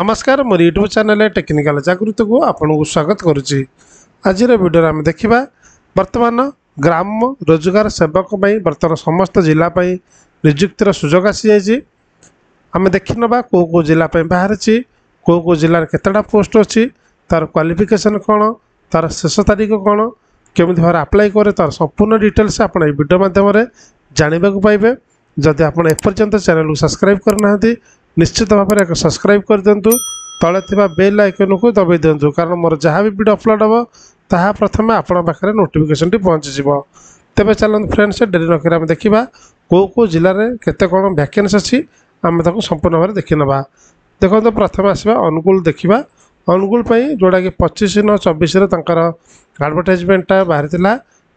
नमस्कार मोर YouTube channel technical जागृत को आपको स्वागत करुच्ची। आज वीडियो आम देखा बर्तमान ग्राम रोजगार सेवक बर्तमान समस्त जिलापाई निजुक्तिर सुजोग आसी जाइए। आम देखी ना कौ जिलापाई बाहर कौ जिले केतटा पोस्ट अच्छी तार क्वालिफिकेशन कौन तार शेष तारीख कौन केमी भाव अप्लाई करे तार संपूर्ण डिटेल्स आप वीडियो मध्यम जानवा पाइबे। जदि आप एपर्यंत चैनल को सब्सक्राइब करना निश्चित भाव में एक सब्सक्राइब कर दिंतु तले थिबा बेल आइकन को दबाई दिंतु कारण मोर जहाँ भी वीडियो अपलोड हम ताहा प्रथम आपण पाखे नोटिफिकेशन पहुँची। तेज चलते फ्रेंड्स डेरी नक देखा कौ जिले में केते कौन वैकेंसी अच्छी आम संपूर्ण भाव देखी ना। देखो तो प्रथम आसवा अनुगुल देखा अनुगुल जोड़ा कि 25/9/24 आडभटाइजमेंटा बाहरी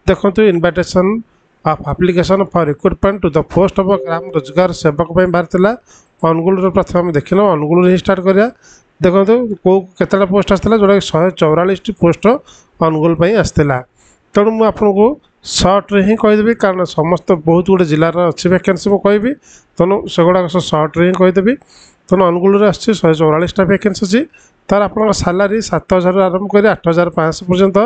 देखो invitation of application for recruitment to the post of ग्राम रोजगार सेवक बाहरी अनुगुल प्रथम देखना अनुगुल ही स्टार्ट करिया। देखो कौ केतटा पोस्ट आसला जोड़ा 144 पोस्ट अनुगुल आसला। तेणु मुझे आपको सर्ट्रे ही कहीदेवी कारण समस्त बहुत गुड़े जिलार अच्छी वैकेंसी मुझे कहि तेणु से गुड़ाक सर्ट्रे ही कहीदेवी। तेणु अनुगुल आस 144टा वैकेंसी अच्छी तार आप सालारी 7,000 आरंभ कर 8,500 पर्यंत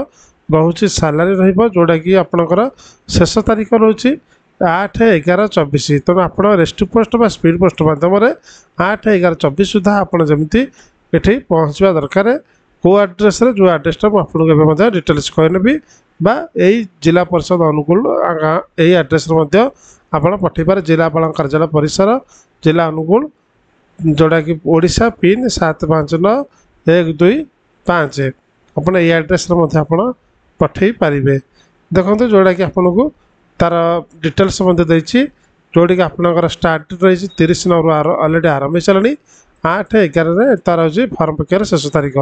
रोचे सालारी रोटा कि आपणकर शेष तारीख रोचे 8/11/24। तेणु आप रेस्ट पोस्ट बा स्पीड पोस्ट मध्यम 8/11/24 सुधा आपड़ जमी ये पहुँचवा दरकार। कौ आड्रेस जो आड्रेसटा मुझे डिटेल्स कहनेबी बा यही जिला परिषद अनुकूल यही आड्रेस आप पठेपारे जिलापाल कार्यालय परिसर जिला अनुकूल जोड़ा कि ओडिशा पिन 759125 आपड़ ये आड्रेस पठे पारे। देखते जोड़ा कि आपको तार डिटेल्स देती जोड़ी कि आपंकर स्टार्ट रही 30 नवंबर अलरेडी आरंभ हो चलानी 8/11 तार हूँ फर्म पकेयर शेष तारीख।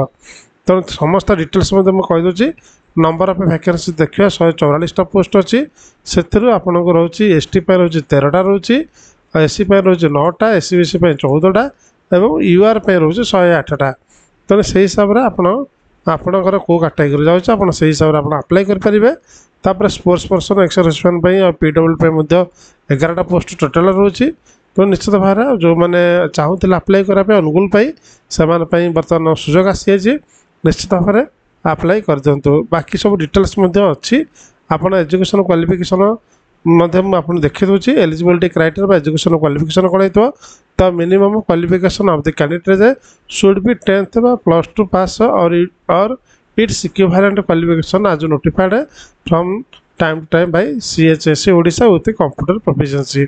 तेणु समस्त डिटेल्स कहीदे नंबर ऑफ वैकेंसी देखिए 144टा पोस्ट अच्छी से आपको रोचे एसटी रोचे 13टा रोचे एससी रोचे 9टा एससी बीसी 14टा और यूआर रोचे 108टा। तेणु से हिसाब से आपणकर कौ कैटेगरी जाऊँच आप हिसाब से आप अप्लाई करेंगे। तापर स्पोर्ट्स पर्सन एक्सर्विसमैन और पीडब्ल्यू 11टा पोस्ट टोटाल रोचे। तो निश्चित भाव में जो मैंने चाहूले अप्लाई करने अनुकूल से बर्तमान सुजोग आसी जाइए निश्चित भाव में अप्लाई कर दिंतु। बाकी सब डिटेल्स अच्छी आप एजुकेशन क्वालिफिकेशन आपको देखी दूसरी एलिजिबिलिटी क्राइटेरिया एजुकेशन क्वालिफिकेशन कौन हो तो minimum qualification of the candidate should be 10th +2 pass और it's equivalent qualification as notified from time to time by CHSE Odisha with computer proficiency.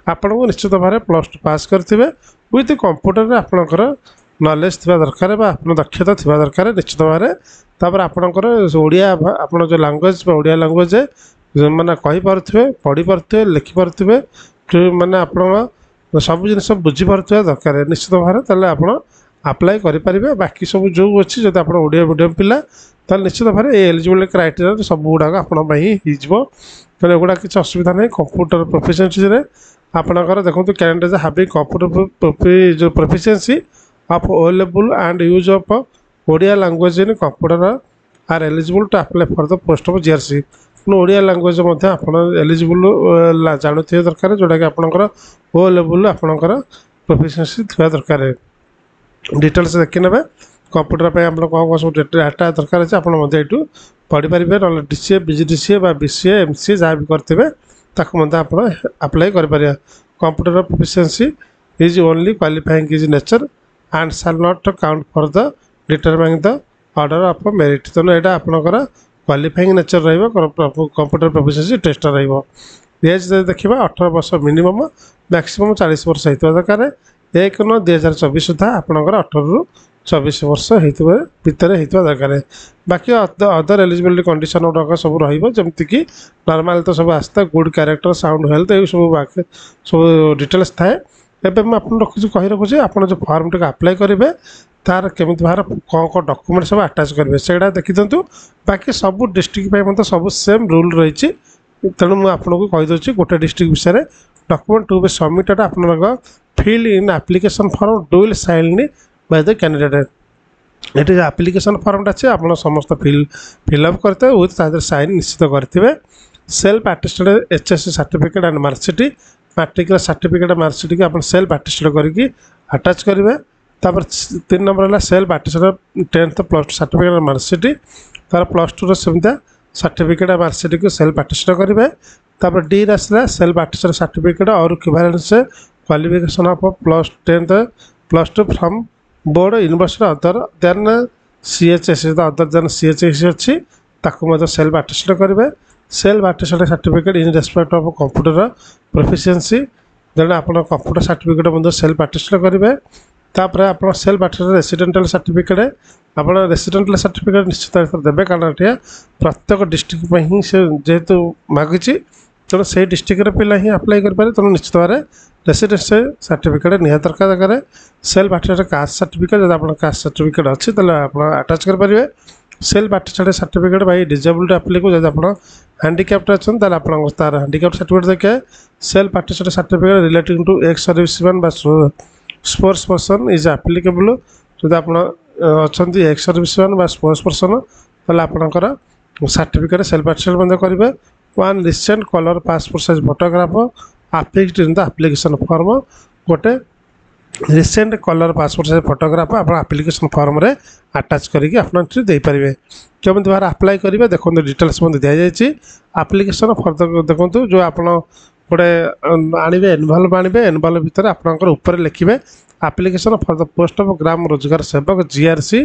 आपन को निश्चित भाव +2 पास करथिबे विथ कंप्यूटर आपनकर नॉलेज थिबा दरकार बा आपन दक्षता थिबा दरकार निश्चित भाव में। तापर आपनकर ओडिया आपन जो लैंग्वेज ओडिया लैंग्वेज माने कहि पारथिबे पढ़ी पारथिबे लिखि पारथिबे माने आपन सब जिन बुझी पारथिबे दरकार निश्चित भाव में ताले आपन अप्लाई करें। बाकी सब जो अच्छी जब आप ओडिया मीडियम पिला तो निश्चित भाव में एलिजिबिलिटी क्राइटेरिया सब गुड़ाक आपको तेनाली एगुड़ा किसी असुविधा नहीं। कंप्यूटर प्रोफिशिएंसी आपंकर देखो कैंडिडेट हैविंग कंप्यूटर जो proficiency of O level and use of Odia language in computer are eligible to apply for the post of GRC। Odia language आप एलिजिबल जानते दरकार जोटा कि आपंकर ओ लेवल आपंकर प्रोफिशिएंसी थी दरकार। डिटेल्स देखी ने कंप्यूटर पे आप कौन सब डाटा दरकार अच्छे आपू पढ़ी पारे ना DCA BGDCA BCA MCA जहाँ भी करेंगे आप अप्लाई करें। Computer proficiency is only qualifying is nature and shall not count for the determining the order of merit. तेणु यहाँ आपंकर qualifying nature computer proficiency test एज देखा 18 वर्ष मिनिमम मैक्सिमम 40 वर्ष होता दरकार। 1/9/2024 सुधा आपंकर 18 ରୁ 24 वर्ष भितर होता दरकार। बाकी अदर एलिजिबिलिटी कंडीशन गुड़ाक सब रमती कि नॉर्मल तो सब आसता गुड कैरेक्टर साउंड हेल्थ ये सब सब डिटेल्स थाए। एवं मुझे रखुच्छी कही रखुच्छी आप जो फॉर्म टी अप्लाई करेंगे तार केमी भाव कौन कौन डॉक्यूमेंट सब अटैच करेंगे से देखी दिंतु। बाकी सब डिस्ट्रिक्ट मतलब सब सेम रूल रही। तेणु मुझे आपको कहीदे गोटे डिस्ट्रिक्ट विषय में डॉक्यूमेंट टू बी सबमिटेड आप fill in application form duly signed by the candidate. ये एप्लिकेशन फॉर्मटा अच्छे आप समस्त फिलअप करते विथ साइन निश्चित करेंगे। Self attested HSC certificate and marksheet matric certificate marksheet की आप सेल्फ अटेस्टेड करके अटैच करेंगे। तापर 3 नंबर है self attested 10th plus 2 certificate marksheet तार प्लस 2 सेमता सर्टिफिकेट मार्कशीट को सेल्फ आटेस्टेड करेंगे। तापर डी आसला सेल्फ आटेस्टेड सर्टिफिकेट और equivalence qualification of plus 10th plus 2 from board university other than CHS other than CHS अच्छी ताकू सेल्फ आटेस्टेड करेंगे। Self attested certificate in respect of computer proficiency then आप computer certificate self attested करेंगे। तापर आप self attested residential certificate आप residential certificate निश्चित भाव देवे कारण ये प्रत्येक डिस्ट्रिक्ट ही से जेहेतु मागी तेणु से डिस्ट्रिक्ट पिला ही अप्लाई करेंगे तेणु निश्चित भाव रेसिडेंस सर्टिफिकेट निहत दरकार जगह सेल्फ आटेस्टेड कास्ट सर्टिफिकेट जब आप कास्ट सर्टिफिकेट अच्छी आप आटाच करेंगे। Self attested certificate by disabled एप्ली को जब आप हैंडिकैप्ट अच्छा तार हैंडिकैप्ट सर्टिफिकेट देखिए। Self attested certificate relating to ex serviceman sports person is applicable जब आप अच्छा एक्स सर्विसमैन स्पोर्ट्स पर्सन ताल आपणकर सर्टिफिकेट सेल्फ आटेस्टेड करेंगे। One recent colour passport size photograph affixed in the application form गोटे recent colour passport size photograph आप application form रे attach करके आपरे केमी भाव अप्लाई करेंगे देखो डिटेल्स दि जाए। एप्लिकेशन फर्दर देखो जो आप गोटे आणवे एनवल्व आणवे एनवल्व भितर आपंकर ऊपर लिखे application for the post of ग्राम रोजगार सेवक जीआरसी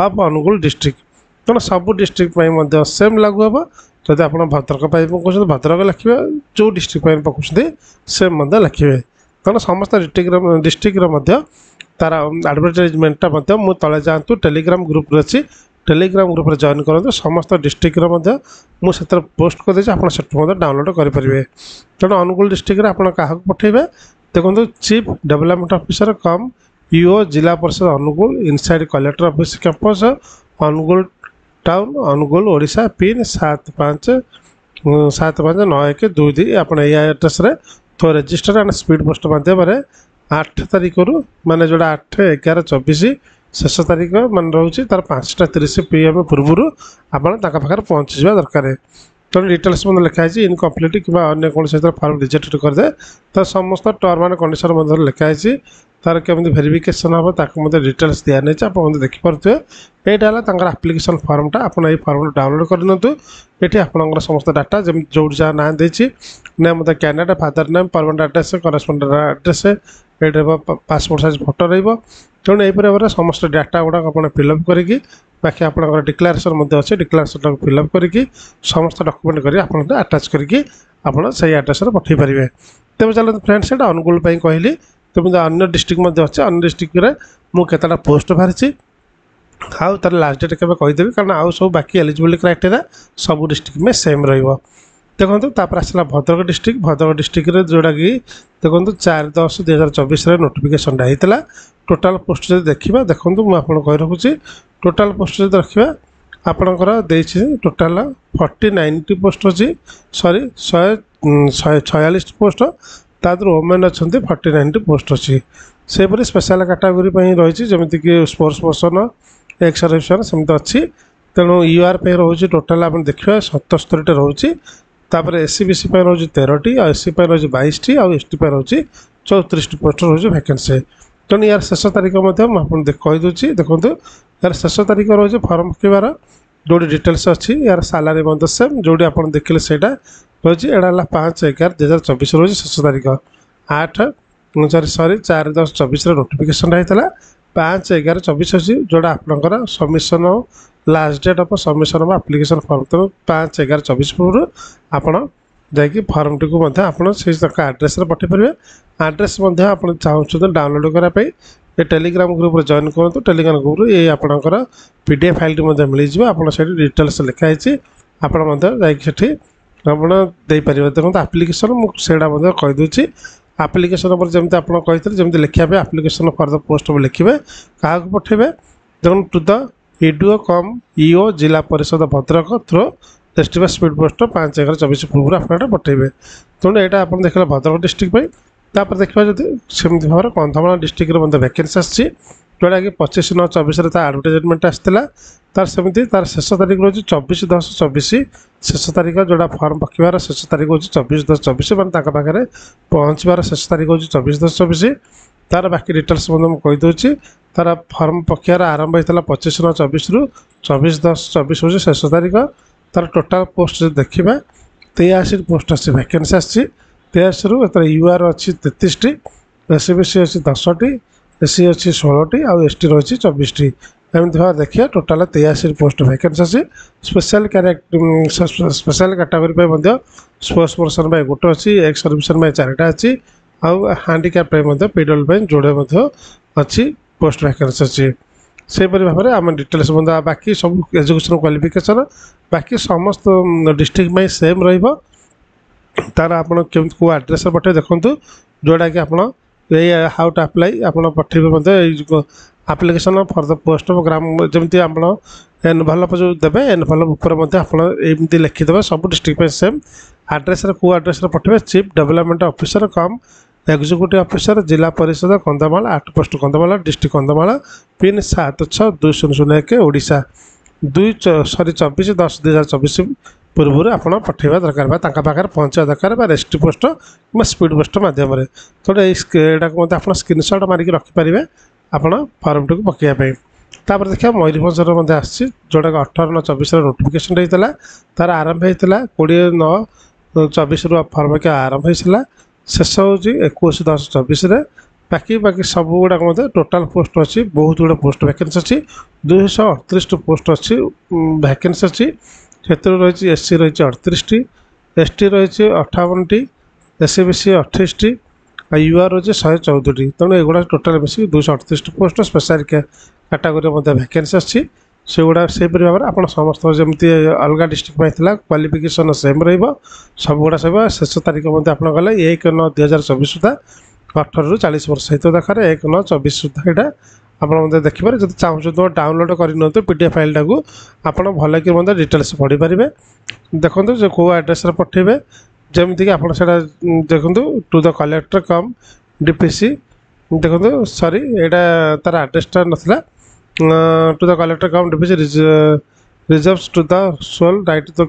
ऑफ अनुगुल डिस्ट्रिक्ट तेणु सब डिस्ट्रिक्ट सेम लागू हे जब आप भद्रक पकाउं भद्रक लिखे जो डिस्ट्रिक्ट पकाउं सेम लिखे तेणु समस्त डिस्ट्रिक्ट तार आडभटाइजमेंटा मुझे तले जातु टेलीग्राम ग्रुप अच्छी टेलीग्राम ग्रुप जॉइन करूँ समस्त डिस्ट्रिक्ट मुझे पोस्ट करदे आप डाउनलोड करेंगे। तेणु अनुगुल डिस्ट्रिक्ट आप पठेबे देखो chief development officer cum EO Zila Parishad Angul inside collector office campus Angul town Angul Odisha pin 759122 आप एड्रेस तो रजिस्टर एंड स्पीड पोस्ट माध्यम 8 तारीख रु माने जोड़ा 8/11/24 शेष तारीख मान रोचे तार 5:30 PM पूर्व आप पहुँची जा दरकार। तेणु डिटेल्स लिखाई इनकम्प्लीट कि अन्य कौन फॉर्म रिजेक्ट करदे तो समस्त टर्म एंड कंडीशन लिखाई तार केमी भेरिफिकेसन हम ताक डिटेल्स दिया नहीं आप देखिपे यहाँ आप्लिकेसन फॉर्मटा आप फॉर्म डाउनलोड करनी ये आपंकर समस्त डाटा जमी जो जहाँ ना देती name the candidate father name permanent address correspondent address ये पासपोर्ट साइज फोटो तेणु यही भाव में समस्त डाटा गुड़ाक आप फिलअप करके बाकी आप डिक्लेरेसन अच्छे डिक्लेरेसन फिलअप करके समस्त डॉक्यूमेंट कर आटाच करके आपसे एड्रेस पठे पारे। तेज चलते फ्रेंड्स यहाँ अनुगुल कहली तेज अन्य डिस्ट्रिक्ट अच्छे अन्य डिस्ट्रिक्ट मुझे पोस्ट बाहरी आउ तार लास्ट डेट के कहीदेवी कारण आउ सब बाकी एलिजिबिलिटी क्राइटेरिया सब डिस्ट्रिक्ट में सेम रही। देखो तापर आसला भद्रक डिस्ट्रिक्ट जोड़ा कि देखो 4/10/2024 नोटिफिकेशन होता टोटाल पोस्ट जो देखा देखो मुझे कही रखुच्छी टोटाल पोस्ट जो देखा आपणकर टोटाल 4090 पोस्ट अच्छी सॉरी 146 पोस्ट तादर वोमेन अच्छा 4090 पोस्ट अच्छी से स्पेशल कैटेगोरी रही जमीक स्पोर्ट्स पर्सन एक्स सर्विसमैन सेमती अच्छी तेणु यूआर रोचे टोटाल आप देखिए 77 रोचे तापर एससी बीसी रोचे 13टी एससी रोचे 22टी आउ एसटी रोचे 34 पोस्ट रोचे वैकेंसी। तेणु यार शेष तारीख मुझे कहीदे देखो यार शेष तारीख रोचे फॉर्म पकेबार जो डिटेल्स अच्छी यार सालारी सेम जो आप देखिले से रोचे यहाँ 5/11/2024 रोचे शेष तारीख 4/10/24 नोटिफिकेशन होता 5/11/24 अच्छी जोड़ा आपंकर submission last date of submission of application form तेणु 5/11/24 पूर्व आपड़ जाकि फॉर्म टी को आड्रेस पठे पारे आड्रेस आप चाहते डाउनलोड करने ये टेलीग्राम ग्रुप जॉइन करूँ टेलीग्राम ग्रुप ये आपंकर PDF फाइल मिल जाए आप डिटेल्स लिखाई आपड़ी आपरे देखो आप्लिकेसन मुझे कहीदे आप्लिकेसन पर जमी आप कही जमी लिखापे आप्लिकेसन फॉर द पोस्ट लिखे क्या पठेबे देखो to the EDO cum EO Zila Parishad Bhadrak through registered speed post 5/11/24 पूर्व आप पठेबे। तेणु यहाँ आप देखा भद्रक डिस्ट्रिक्ट तापर देखा जब सेमती भाव में कंधमाल डिस्ट्रिक्ट वैकेंसी आसी जोड़ा कि 25/9/24 आडभटाइजमेंट आसाला तार सेमती तार शेष तारीख रोचे 24/10/24 शेष तारीख जोड़ा फॉर्म पकेबार शेष तारीख हूँ 24/10/24 मैंने पाखे पहुँचबार शेष तारीख हूँ 24/10/24 तार बाकी डिटेल्स कहीदे तार फर्म प्रक्रियार आरंभ होता 25/9/24 रु 24/10/24 हूँ शेष तारीख। तार टोटाल पोस्ट देखा 83 पोस्ट आसी वैकेंसी आसी 83 रु यूआर अच्छी 33 टी, एससीबीसी अच्छी 10 टी, एससी अच्छी 16 टी और एसटी रही 24 टी। एमती भाव देखिए टोटाल 83 पोस्ट वैकेंसी अच्छी। स्पेशल कैटेगोरी स्पोर्ट्स पर्सन गोटे अच्छी, एक्स सर्विसमैन 4टा अच्छी आउ हैंडिकैप पीडब्ल्यू जोड़े अच्छी पोस्ट वैकेंसी अच्छी। से भाव में आम डिटेल्स बाकी सब एजुकेशन क्वालिफिकेशन बाकी समस्त डिस्ट्रिक्ट में सेम तार आप कौ आड्रेस पठे देखूँ जोड़ा कि आप हाउ टू अप्लाई आप पठेबे application for the post of ग्राम जमी आप एनवेलप जो देवे एनवेलप उपरमती लिखिदे सब डिस्ट्रिक्ट में सेम आड्रेस कौ आड्रेस पठेबे चीफ डेवलपमेंट ऑफिसर कम एग्जीक्यूटिव ऑफिसर जिला परिषद Kandhamal 8 post Kandhamal district Kandhamal pin 762001 Odisha 24/10/2024 पूर्व आप पठेबा दरकार पाखे पहुँचा दरकार रेस्ट पोस्ट कि स्पीड पोस्ट मध्यम तो यहाँ आप स्क्रीनशॉट मारिक रखिपारे आप फर्म टी पकड़ापी। तापर देखिए मयूरभंजर आसी जोटा 18/9/24 नोटिफिकेशन होता तार आरंभ होता 20/9/24 फर्म के आरंभ होता शेष हूँ 21/10/24 बाकी बाकी सब गुड़ाक टोटाल पोस्ट अच्छी बहुत गुड़ा पोस्ट वैकेंसी अच्छी 238 पोस्ट अच्छी वैकेंसी अच्छी से रही एससी रही 38 टी, एसटी रही 58 टी, एससीबीसी 28 टी यूआर रही 114 टी। तेणु एगुड़ा टोटाल मिसिक 238 पोस्ट स्पेशल कैटेगोरी वैकेंसी अच्छी से गुड़ा से भाव में आप समस्त जमी अलग डिस्ट्रिक्ट में क्वालिफिकेशन सेम सब गुड़ा सब शेष तारीख आप गले 1/9/2024 सुधा 18 रु 40 वर्ष सहित दरकार 1/9/24 सुधा यहाँ आप देखिए जब चाहूँ तो डाउनलोड करनी पीडीएफ फाइल टाक आप भल कि डिटेल्स पढ़ी पारे देखो जो कौ आड्रेस पठेबे जमीक आप देखूँ to the collector cum DPC देखो सॉरी यहाँ तार आड्रेसटा नाला to the collector cum DPC reserves to the sole right तो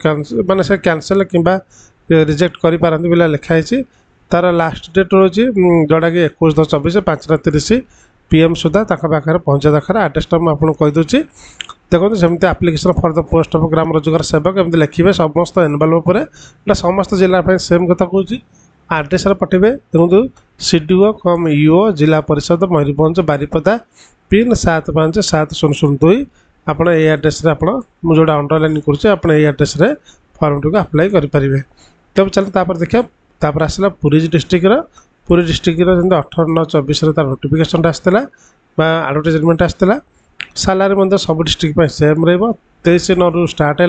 माने से कैंसल कि रिजेक्ट करें बोला लिखाई तार लास्ट डेट रोचे जोटा कि 21/10/24 5:30 PM सुधा पाखे पहुँचा दरकार आड्रेसटा मुझे कहीदे देखो जमी application for the post of ग्राम रोजगार सेवक एमती लिखे समस्त एनवेलप समस्त जिला सेम कथा कहूँ आड्रेस पठेबे देखो सीडीओ कम ईओ जिला परिषद मयूरभंज बारिपदा पिन 757002 आपड़ ये आड्रेस जोड़ा अंडरलाइन कर आड्रेस फर्म टी अप्लाई करेंगे। तब चलो देखिए तापर आसला पुरी डिस्ट्रिक्ट 18/9/24 तार नोटिफिकेशन आसला आडभटाइजमेंट आसला सालारी सब डिस्ट्रिक्ट में सेम रु स्टार्ट है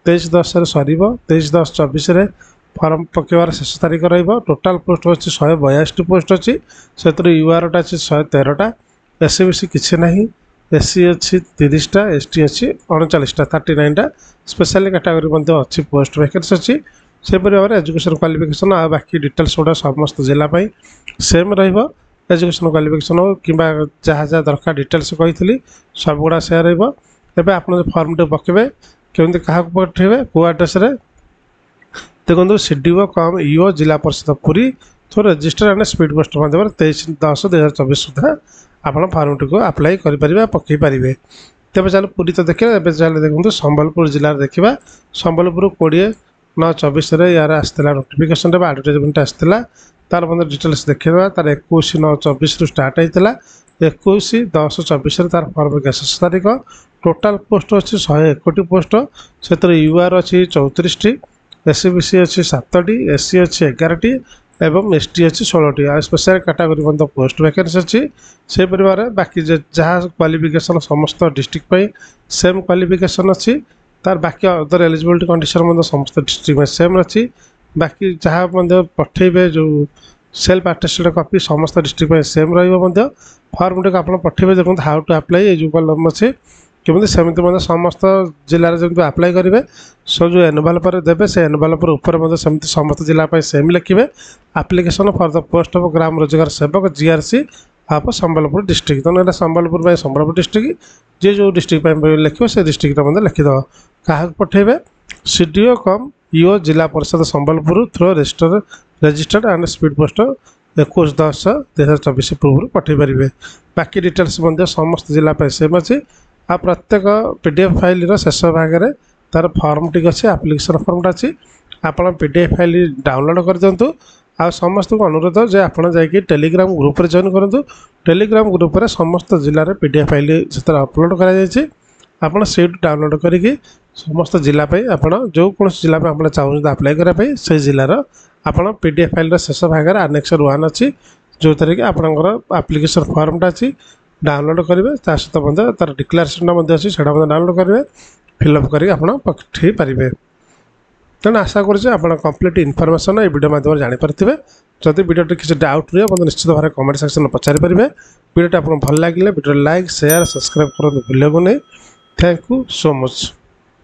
23/10 सर 23/10/24 फर्म पकेबार शेष तारीख टोटाल पोस्ट अच्छी 182 पोस्ट अच्छी से यूआरटा अच्छी 113टा, एससीबीसी किसी ना, एससी अच्छी 30टा, एसटी अच्छी 39टा 39टा स्पेशल कैटेगोरी अच्छी पोस्ट वैकेंसी अच्छी से भाव में एजुकेशन क्वालिफिकेशन आ बाकी डिटेल्स गुड़ा समस्त जिला सेम एजुकेशन क्वालिफिकेशन हो कि जहाँ जहाँ दरकार डिटेल्स कही सब गुड़ा से रहा आप फर्म टे पकेबे केमती क्या पठेबे कौ आड्रेस देखो सीडीओ कम ईओ जिला परिषद Puri through register and speed post माध्यम 23/10/2024 सुधा आप फर्म टी को अप्लाई करेंगे पकई पारे। तेज चल पुरी तो देखिए देखो संबलपुर जिले में देखा संबलपुर 20/9/24 यार आसला नोटिफिकेशन आडभटाइजमेंट आसला तार डिटेल्स देखा तार 21/9/24 स्टार्ट होता 21/10/24 तार फर्म के शेष तारीख टोटाल पोस्ट अच्छी 101 पोस्ट से यूआर अच्छी 34 टी, एससीबीसी अच्छी 7 टी, एससी अच्छी 11 टी एवं एसटी अच्छी 16 टी आ स्पेशल कैटेगोरी पोस्ट वैकेंसी अच्छी से परिवार बाकी जहाँ क्वालिफिकेशन समस्त डिस्ट्रिक्ट सेम क्वालिफिकेशन अच्छी तार बाकी अदर एलिजिबिलिटी कंडीशन समस्त डिस्ट्रिक्ट में सेम अच्छी बाकी जहाँ पठेबे जो सेल्फ अटेस्टेड कॉपी समस्त डिस्ट्रिक्ट में सेम फर्म टी आप पठेबे देखो हाउ टू अप्लाई ये जो कलम अच्छे केमी सेमती समस्त जिले में अप्लाई करेंगे सो जो एनवेलप देवे से एनवेलप सेमती समस्त जिला सेम लिखे application for the post of ग्राम रोजगार सेवक जीआरसी आप संबलपुर डिस्ट्रिक्ट तो यहाँ संबलपुर संबलपुर डिस्ट्रिक्ट जी जो डिस्ट्रिक्ट लिखे से डिस्ट्रिक्ट लिखिद क्या पठेबे सीडीओ कम ईओ जिला परिषद Sambalpur through registered and speed post 21/10/2024 पूर्व पठे पारे। बाकी डिटेल्स समस्त जिला सेम अच्छी। आ प्रत्येक PDF फाइल शेष भाग में तार फॉर्म टी अच्छे एप्लिकेशन फॉर्मटा अच्छी आप PDF फाइल डाउनलोड कर दिंतु। आ समस्त को अनुरोध जे आप टेलीग्राम ग्रुप जॉइन करूँ। टेलीग्राम ग्रुप में समस्त जिले में PDF फाइल से अपलोड कर से डाउनलोड करके समस्त जिलापाई आप जो कौन जिला आप चाहते अप्लाई करने से जिलार आप PDF फाइल शेष भाग में Annexure 1 अच्छी जो थी कि आपंकर एप्लिकेशन फॉर्मटा अच्छी डाउनलोड करेंगे सहित तार डिक्लेरेशन अच्छी से डाउनलोड करेंगे फिलअप करके पठे पारे। तेणु आशा करें कंप्लीट इनफॉरमेशन ये वीडियो माध्यम जानीपारे। जदि वीडियो किसी डाउट रही है निश्चित भाव कमेंट सेक्शन में पचारि पारे। वीडियो आपको भल लगे वीडियो लाइक शेयर सब्सक्राइब करते भूलु नहीं। Thank you so much.